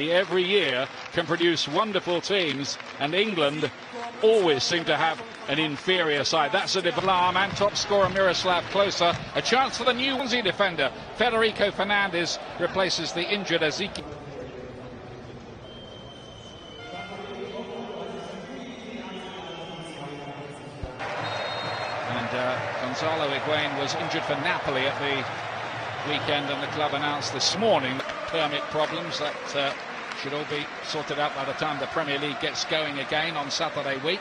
Every year can produce wonderful teams, and England always seem to have an inferior side. That's a alarm, and top scorer Miroslav Klose. A chance for the new Swansea defender. Federico Fernandez replaces the injured Ezekiel. And Gonzalo Higuain was injured for Napoli at the weekend, and the club announced this morning permit problems that should all be sorted out by the time the Premier League gets going again on Saturday week.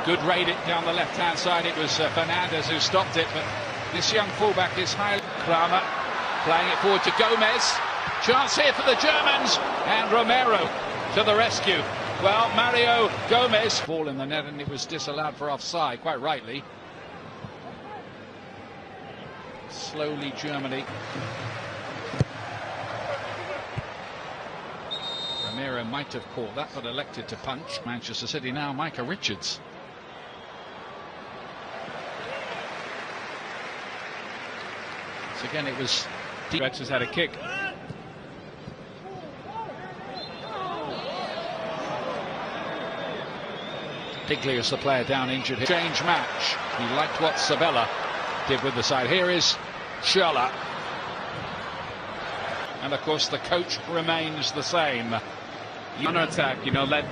Good raid it down the left-hand side. It was Fernandez who stopped it, but this young fullback is highly... Kramer playing it forward to Gomez. Chance here for the Germans, and Romero to the rescue. Well, Mario Gomez ball in the net, and it was disallowed for offside, quite rightly. Slowly Germany. Romero might have caught that, but elected to punch. Manchester City now, Micah Richards. So again, it was... Rex has had a kick. Piglius, the player down injured. Change match. He liked what Sabella did with the side. Here is Schürrle. And of course the coach remains the same. Counter attack, you know, let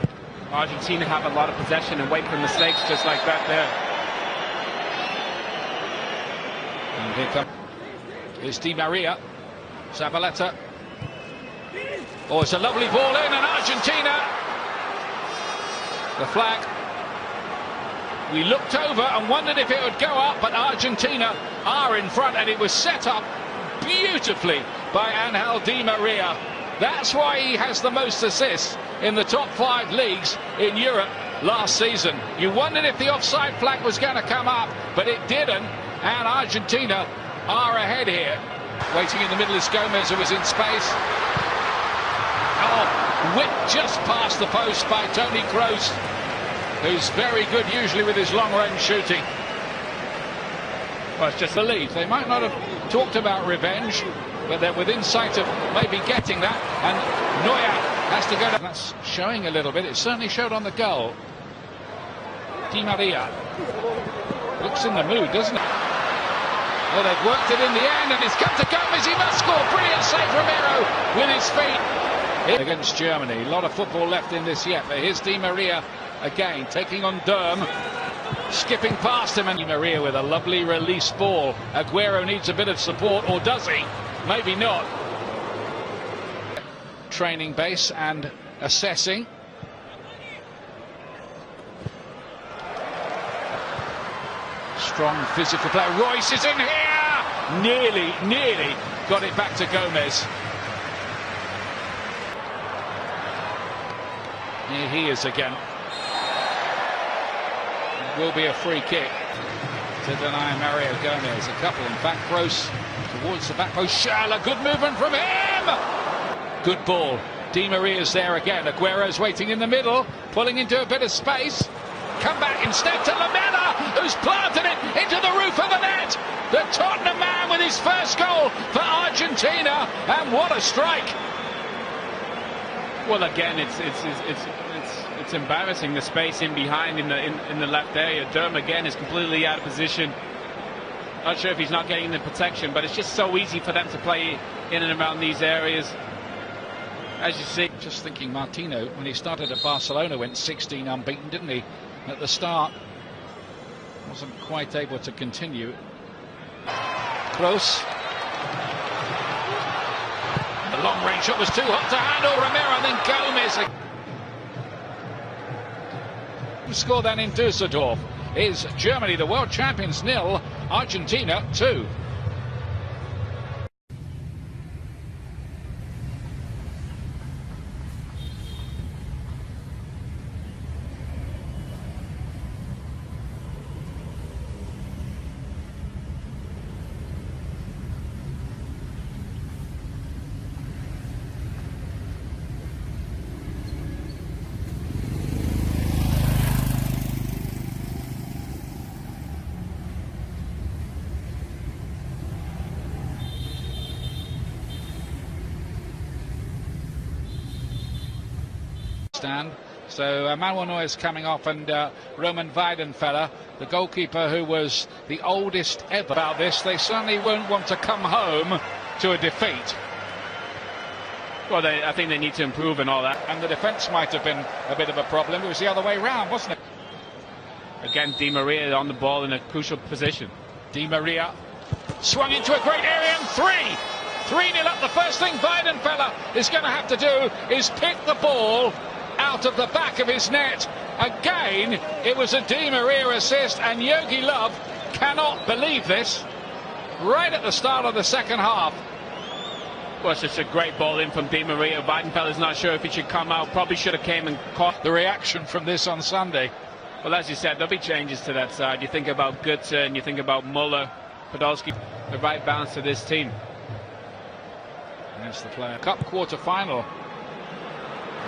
Argentina have a lot of possession and wait for mistakes just like that there. And here comes Di Maria. Zabaleta. Oh, it's a lovely ball in, and Argentina. The flag. We looked over and wondered if it would go up, but Argentina are in front, and it was set up beautifully by Angel Di Maria. That's why he has the most assists in the top 5 leagues in Europe last season. You wondered if the offside flag was going to come up, but it didn't, and Argentina are ahead here. Waiting in the middle is Gomez, who was in space. Oh, whipped just past the post by Toni Kroos, who's very good usually with his long-range shooting. Well, it's just belief. They might not have talked about revenge, but they're within sight of maybe getting that, and Neuer has to go. That's showing a little bit. It certainly showed on the goal. Di Maria looks in the mood, doesn't it? Well, they've worked it in the end, and it's come to Gomez. He must score. Brilliant save, Romero, with his feet. Against Germany. A lot of football left in this yet, but here's Di Maria again, taking on Durm. Skipping past him, and Di Maria with a lovely release ball. Aguero needs a bit of support, or does he? Maybe not. Training base and assessing. Strong physical play. Royce is in here! Nearly got it back to Gomez. Here he is again. Will be a free kick to deny Mario Gomez. A couple, in fact. Kroos towards the back post. Schürrle, good movement from him. Good ball. Di Maria's there again. Aguero's waiting in the middle, pulling into a bit of space. Come back instead to Lamela, who's planted it into the roof of the net. The Tottenham man with his first goal for Argentina, and what a strike! Well, again, it's embarrassing, the space in behind in the left area. Durm again is completely out of position. Not sure if he's not getting the protection, but it's just so easy for them to play in and around these areas. As you see, just thinking, Martino, when he started at Barcelona, went 16 unbeaten, didn't he? At the start, wasn't quite able to continue. Close. The long range shot was too hot to handle. Romero, then Gomez. Score then in Düsseldorf is Germany, the world champions, 0, Argentina 2. stand. So Manuel Neuer's coming off, and Roman Weidenfeller, the goalkeeper who was the oldest ever. About this, they certainly won't want to come home to a defeat. Well, I think they need to improve and all that. And the defence might have been a bit of a problem. It was the other way round, wasn't it? Again, Di Maria on the ball in a crucial position. Di Maria swung into a great area, and 3-0 up. The first thing Weidenfeller is going to have to do is pick the ball out of the back of his net. Again, it was a Di Maria assist, and Jogi Löw cannot believe this. Right at the start of the second half. Well, it's just a great ball in from Di Maria. Weidenfeller's not sure if he should come out. Probably should have came and caught. The reaction from this on Sunday. Well, as you said, there'll be changes to that side. You think about Götze and you think about Muller, Podolski, the right balance to this team. That's the player. Cup quarter-final.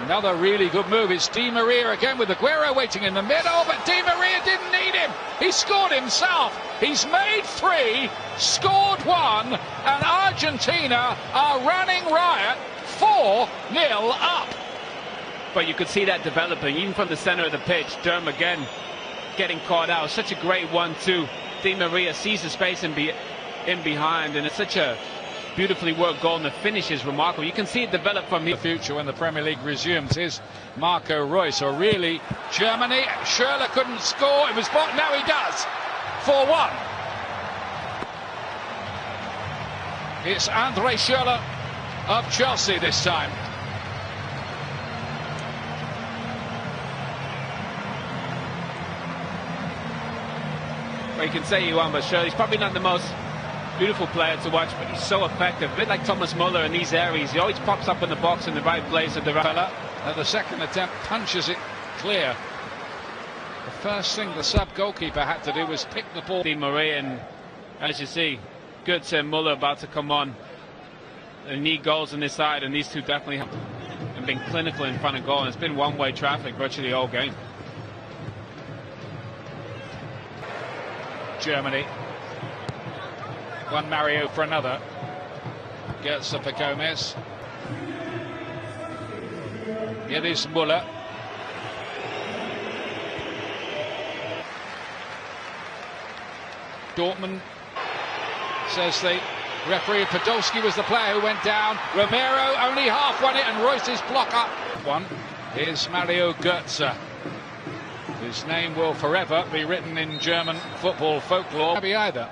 Another really good move. It's Di Maria again with Aguero waiting in the middle, but Di Maria didn't need him. He scored himself. He's made 3, scored 1, and Argentina are running riot, 4-0 up. But you could see that developing, even from the centre of the pitch. Derm again getting caught out. Such a great 1-2. Di Maria sees the space in behind, and it's such a beautifully worked goal, and the finish is remarkable. You can see it develop from here. The future when the Premier League resumes is Marco Reus. Or really, Germany, Schürrle couldn't score. It was blocked. Now he does. 4-1. It's Andre Schürrle of Chelsea this time. Well, you can say you want, but Schürrle's probably not the most beautiful player to watch, but he's so effective. A bit like Thomas Muller in these areas. He always pops up in the box in the right place at the right. At the second attempt, punches it clear. The first thing the sub-goalkeeper had to do was pick the ball. Di Maria, and as you see, Götze and Muller about to come on. They need goals on this side, and these two definitely have been clinical in front of goal. And it's been one-way traffic virtually all game. Germany. One Mario for another. Götze for Gomez. It is Muller. Dortmund, says the referee. Podolski was the player who went down. Romero only half won it, and Reus's blocker. One is Mario Götze. His name will forever be written in German football folklore. Maybe either.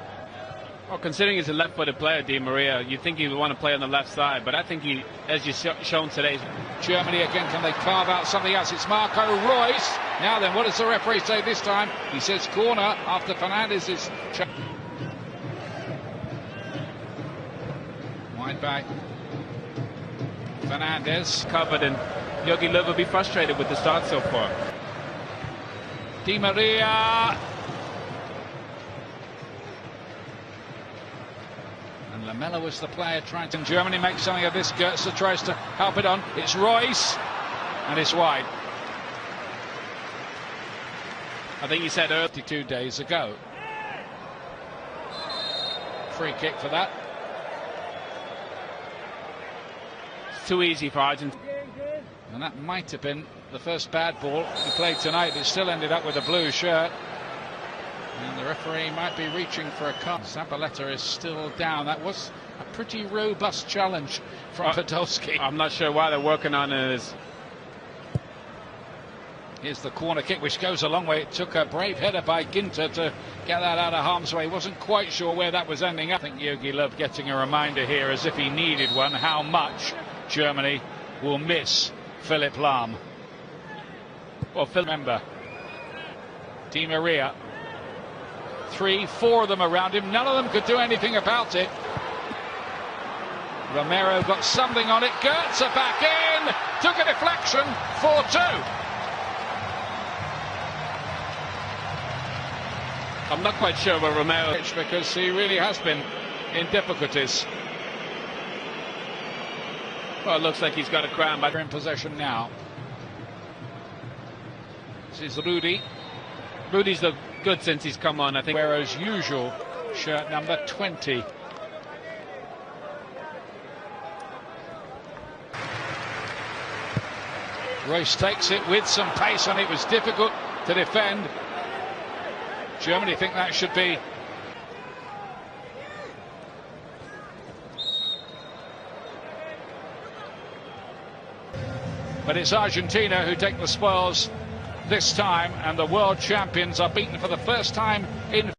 Well, considering he's a left-footed player, Di Maria, you think he would want to play on the left side, but I think he, as you've shown today. Germany again, can they carve out something else? It's Marco Reus. Now then, what does the referee say this time? He says corner after Fernandez's check. Wide back. Fernandez. Covered, and Jogi Löw will be frustrated with the start so far. Di Maria. And Lamela was the player trying to. Germany makes something of this. Götze tries to help it on. It's Reus, and it's wide. I think he said 32 days ago. Free kick for that. It's too easy for Argentina. And that might have been the first bad ball he played tonight. It still ended up with a blue shirt. And the referee might be reaching for a card. Zabaleta is still down. That was a pretty robust challenge from Podolski. I'm not sure why they're working on it. Here's the corner kick, which goes a long way. It took a brave header by Ginter to get that out of harm's way. Wasn't quite sure where that was ending up. I think Jogi Löw getting a reminder here, as if he needed one, how much Germany will miss Philipp Lahm. Well, remember, Di Maria. 3, 4 of them around him. None of them could do anything about it. Romero got something on it. Götze back in. Took a deflection. 4-2. I'm not quite sure where Romero, because he really has been in difficulties. Well, it looks like he's got a crown back in possession now. This is Rudy. Rudy's looked good since he's come on, I think. Aguero's usual shirt number 20. Royce takes it with some pace, and it was difficult to defend. Germany think that should be. But it's Argentina who take the spoils this time, and the world champions are beaten for the first time in